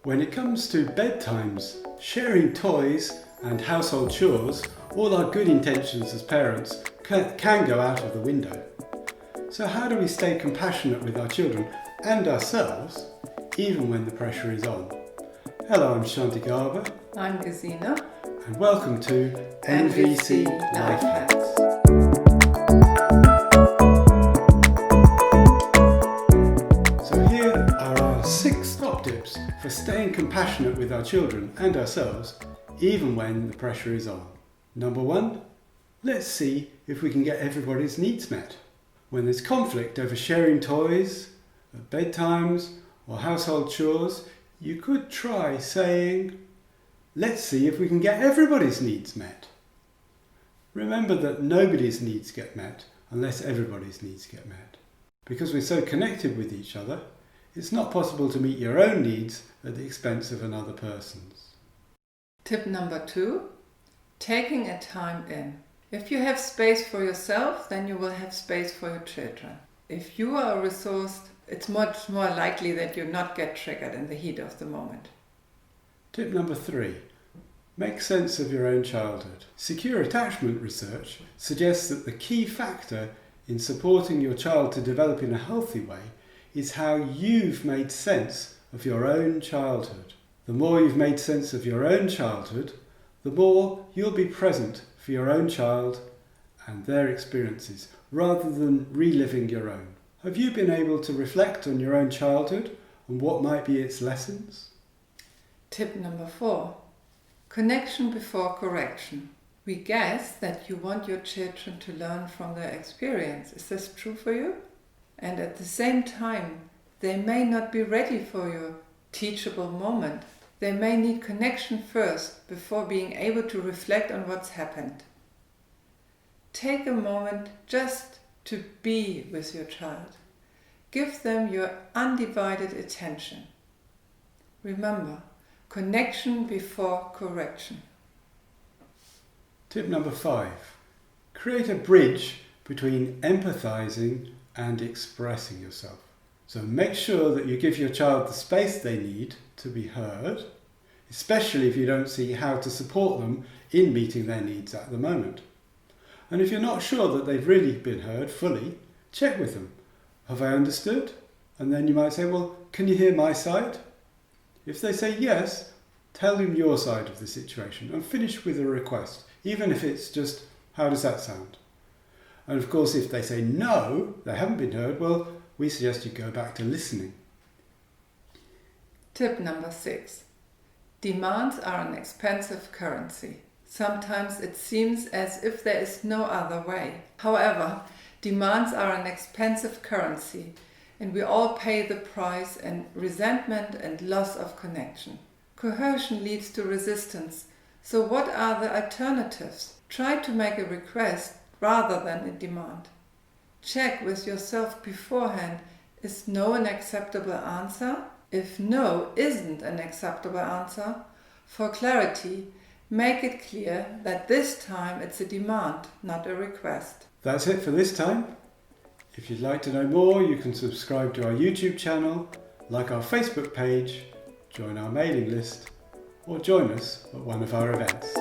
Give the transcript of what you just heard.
When it comes to bedtimes, sharing toys and household chores, all our good intentions as parents can go out of the window. So how do we stay compassionate with our children and ourselves, even when the pressure is on? Hello, I'm Shanti Garber. I'm Gesine. And welcome to NVC Life Hacks. So here are our 6 top tips for staying compassionate with our children and ourselves, even when the pressure is on. Number 1, let's see if we can get everybody's needs met. When there's conflict over sharing toys, at bedtimes, or household chores, you could try saying, let's see if we can get everybody's needs met. Remember that nobody's needs get met unless everybody's needs get met. Because we're so connected with each other, it's not possible to meet your own needs at the expense of another person's. Tip number 2, taking a time in. If you have space for yourself, then you will have space for your children. If you are resourced, it's much more likely that you not get triggered in the heat of the moment. Tip number 3, make sense of your own childhood. Secure attachment research suggests that the key factor in supporting your child to develop in a healthy way is how you've made sense of your own childhood. The more you've made sense of your own childhood, the more you'll be present for your own child and their experiences, rather than reliving your own. Have you been able to reflect on your own childhood and what might be its lessons? Tip number 4, connection before correction. We guess that you want your children to learn from their experience. Is this true for you? And at the same time, they may not be ready for your teachable moment. They may need connection first before being able to reflect on what's happened. Take a moment just to be with your child. Give them your undivided attention. Remember, connection before correction. Tip number 5, create a bridge between empathizing and expressing yourself. So make sure that you give your child the space they need to be heard, especially if you don't see how to support them in meeting their needs at the moment. And if you're not sure that they've really been heard fully, check with them. Have I understood? And then you might say, well, can you hear my side? If they say yes, tell them your side of the situation and finish with a request, even if it's just, how does that sound? And of course, if they say no, they haven't been heard, well, we suggest you go back to listening. Tip number 6, demands are an expensive currency. Sometimes it seems as if there is no other way. However, demands are an expensive currency, and we all pay the price in resentment and loss of connection. Coercion leads to resistance, so what are the alternatives? Try to make a request rather than a demand. Check with yourself beforehand, is no an acceptable answer? If no isn't an acceptable answer, for clarity, make it clear that this time it's a demand, not a request. That's it for this time. If you'd like to know more, you can subscribe to our YouTube channel, like our Facebook page, join our mailing list, or join us at one of our events.